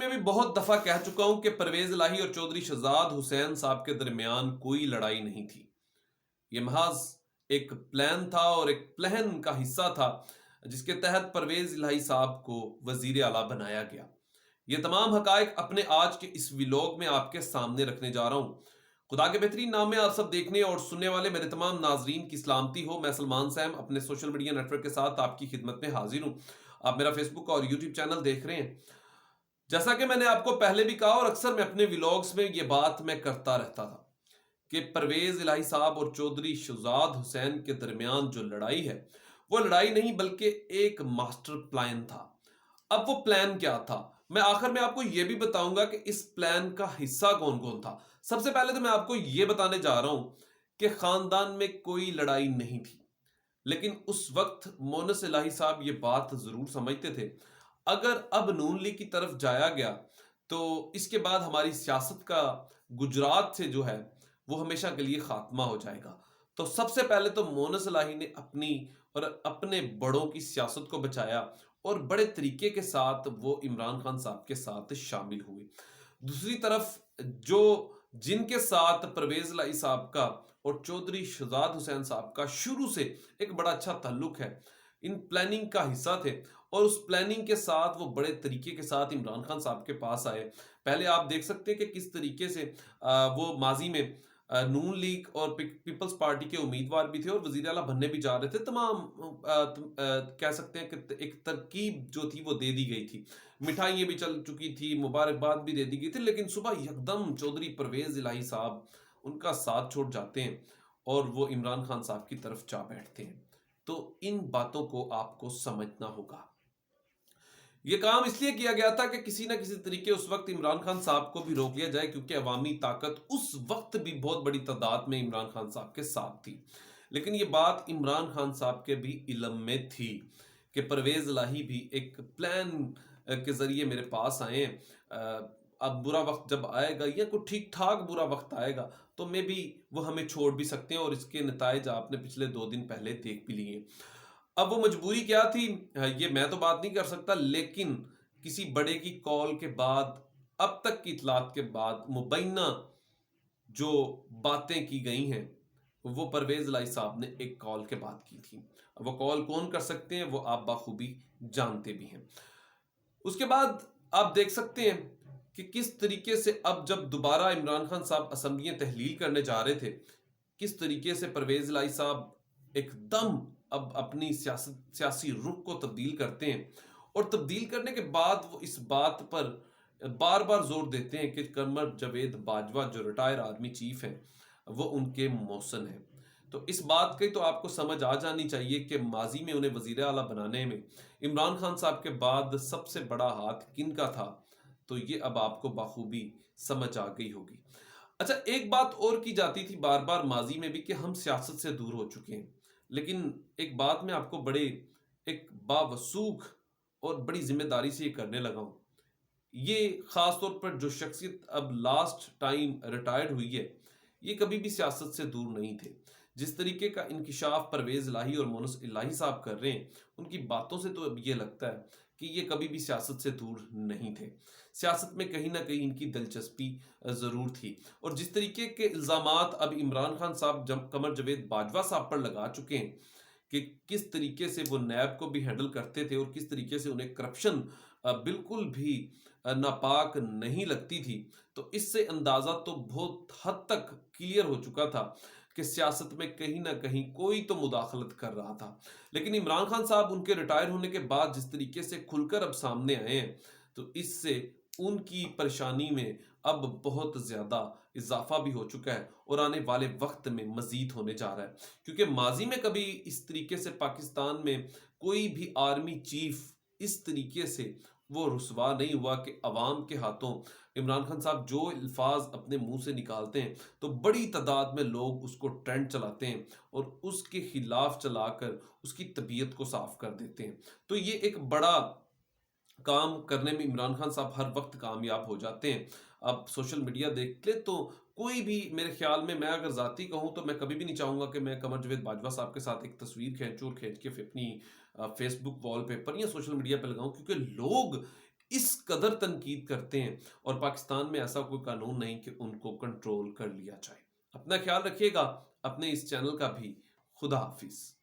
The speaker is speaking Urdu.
میں بھی بہت دفعہ کہہ چکا ہوں کہ پرویز الہی اور چودھری شہزاد حسین صاحب کے درمیان کوئی لڑائی نہیں تھی. یہ محض ایک پلان تھا اور ایک پلان کا حصہ تھا جس کے تحت پرویز الہی صاحب کو وزیر اعلیٰ بنایا گیا. یہ تمام حقائق اپنے آج کے اس ویلوگ میں آپ کے سامنے رکھنے جا رہا ہوں. خدا کے بہترین نام میں آپ سب دیکھنے اور سننے والے میرے تمام ناظرین کی سلامتی ہو. میں سلمان سیم اپنے سوشل میڈیا نیٹ ورک کے ساتھ آپ کی خدمت میں حاضر ہوں. آپ میرا فیس بک اور یوٹیوب چینل دیکھ رہے ہیں. جیسا کہ میں نے آپ کو پہلے بھی کہا اور اکثر میں اپنے ویلوگز میں یہ بات میں کرتا رہتا تھا کہ پرویز الہی صاحب اور چودھری شہزاد حسین کے درمیان جو لڑائی ہے وہ لڑائی نہیں بلکہ ایک ماسٹر پلان تھا. اب وہ پلان کیا تھا میں آخر میں آپ کو یہ بھی بتاؤں گا کہ اس پلان کا حصہ کون کون تھا. سب سے پہلے تو میں آپ کو یہ بتانے جا رہا ہوں کہ خاندان میں کوئی لڑائی نہیں تھی، لیکن اس وقت مونس الہی صاحب یہ بات ضرور سمجھتے تھے اگر اب نون لیگ کی طرف جایا گیا تو اس کے بعد ہماری سیاست کا گجرات سے جو ہے وہ ہمیشہ کے لیے خاتمہ ہو جائے گا. تو سب سے پہلے تو مونس الہی نے اپنی اور اپنے بڑوں کی سیاست کو بچایا اور بڑے طریقے کے ساتھ وہ عمران خان صاحب کے ساتھ شامل ہوئے. دوسری طرف جو جن کے ساتھ پرویز الہی صاحب کا اور چودھری شہزاد حسین صاحب کا شروع سے ایک بڑا اچھا تعلق ہے، ان پلاننگ کا حصہ تھے اور اس پلاننگ کے ساتھ وہ بڑے طریقے کے ساتھ عمران خان صاحب کے پاس آئے. پہلے آپ دیکھ سکتے ہیں کہ کس طریقے سے وہ ماضی میں نون لیگ اور پیپلز پارٹی کے امیدوار بھی تھے اور وزیر اعلیٰ بننے بھی جا رہے تھے. تمام کہہ سکتے ہیں کہ ایک ترکیب جو تھی وہ دے دی گئی تھی، مٹھائیاں بھی چل چکی تھی، مبارکباد بھی دے دی گئی تھی، لیکن صبح یکدم چودھری پرویز الہی صاحب ان کا ساتھ چھوڑ جاتے ہیں اور وہ عمران خان صاحب کی طرف جا بیٹھتے ہیں. تو ان باتوں کو آپ کو سمجھنا ہوگا. یہ کام اس لیے کیا گیا تھا کہ کسی نہ کسی طریقے اس وقت عمران خان صاحب کو بھی روک لیا جائے، کیونکہ عوامی طاقت اس وقت بھی بہت بڑی تعداد میں عمران خان صاحب کے ساتھ تھی. لیکن یہ بات عمران خان صاحب کے بھی علم میں تھی کہ پرویز الہی بھی ایک پلان کے ذریعے میرے پاس آئے ہیں. اب برا وقت جب آئے گا یا کوئی ٹھیک ٹھاک برا وقت آئے گا تو میں بھی وہ ہمیں چھوڑ بھی سکتے ہیں، اور اس کے نتائج آپ نے پچھلے 2 دن پہلے دیکھ بھی لیے. اب وہ مجبوری کیا تھی یہ میں تو بات نہیں کر سکتا، لیکن کسی بڑے کی کال کے بعد اب تک کی اطلاعات کے بعد مبینہ جو باتیں کی گئی ہیں وہ پرویز الہی صاحب نے ایک کال کے بعد کی تھی. وہ کال کون کر سکتے ہیں وہ آپ بخوبی جانتے بھی ہیں. اس کے بعد آپ دیکھ سکتے ہیں کہ کس طریقے سے اب جب دوبارہ عمران خان صاحب اسمبلیاں تحلیل کرنے جا رہے تھے، کس طریقے سے پرویز الہی صاحب ایک دم اب اپنی سیاسی رخ کو تبدیل کرتے ہیں، اور تبدیل کرنے کے بعد وہ اس بات پر بار بار زور دیتے ہیں کہ قمر جاوید باجوہ جو ریٹائر آرمی چیف ہیں وہ ان کے موسن ہیں. تو اس بات کی تو آپ کو سمجھ آ جانی چاہیے کہ ماضی میں انہیں وزیر اعلیٰ بنانے میں عمران خان صاحب کے بعد سب سے بڑا ہاتھ کن کا تھا، تو یہ اب آپ کو بخوبی سمجھ آ گئی ہوگی. اچھا، ایک بات اور کی جاتی تھی بار بار ماضی میں بھی کہ ہم سیاست سے دور ہو چکے ہیں، لیکن ایک بات میں آپ کو بڑے ایک باوسوخ اور بڑی ذمہ داری سے یہ کرنے لگا ہوں. یہ خاص طور پر جو شخصیت اب لاسٹ ٹائم ریٹائرڈ ہوئی ہے یہ کبھی بھی سیاست سے دور نہیں تھے. جس طریقے کا انکشاف پرویز الہی اور مونس الہی صاحب کر رہے ہیں ان کی باتوں سے تو اب یہ لگتا ہے کہ یہ کبھی بھی سیاست سے دور نہیں تھے. سیاست میں کہیں نہ کہیں ان کی دلچسپی ضرور تھی، اور جس طریقے کے الزامات اب عمران خان صاحب قمر جاوید باجوہ صاحب پر لگا چکے ہیں کہ کس طریقے سے وہ نیب کو بھی ہینڈل کرتے تھے اور کس طریقے سے انہیں کرپشن بالکل بھی ناپاک نہیں لگتی تھی، تو اس سے اندازہ تو بہت حد تک کلیئر ہو چکا تھا کہ سیاست میں کہیں نہ کہیں کوئی تو مداخلت کر رہا تھا. لیکن عمران خان صاحب ان کے ریٹائر ہونے کے بعد جس طریقے سے کھل کر اب سامنے آئے ہیں تو اس سے ان کی پریشانی میں اب بہت زیادہ اضافہ بھی ہو چکا ہے اور آنے والے وقت میں مزید ہونے جا رہا ہے. کیونکہ ماضی میں کبھی اس طریقے سے پاکستان میں کوئی بھی آرمی چیف اس طریقے سے وہ رسوا نہیں ہوا کہ عوام کے ہاتھوں عمران خان صاحب جو الفاظ اپنے منہ سے نکالتے ہیں تو بڑی تعداد میں لوگ اس کو ٹرینڈ چلاتے ہیں اور اس کے خلاف چلا کر اس کی طبیعت کو صاف کر دیتے ہیں. تو یہ ایک بڑا کام کرنے میں عمران خان صاحب ہر وقت کامیاب ہو جاتے ہیں. اب سوشل میڈیا دیکھ لے تو کوئی بھی میرے خیال میں اگر ذاتی کہوں تو میں کبھی بھی نہیں چاہوں گا کہ میں قمر جاوید باجوہ صاحب کے ساتھ ایک تصویر کھینچ کے اپنی فیس بک وال پیپر یا سوشل میڈیا پہ لگاؤں، کیونکہ لوگ اس قدر تنقید کرتے ہیں، اور پاکستان میں ایسا کوئی قانون نہیں کہ ان کو کنٹرول کر لیا جائے۔ اپنا خیال رکھیے گا، اپنے اس چینل کا بھی۔ خدا حافظ۔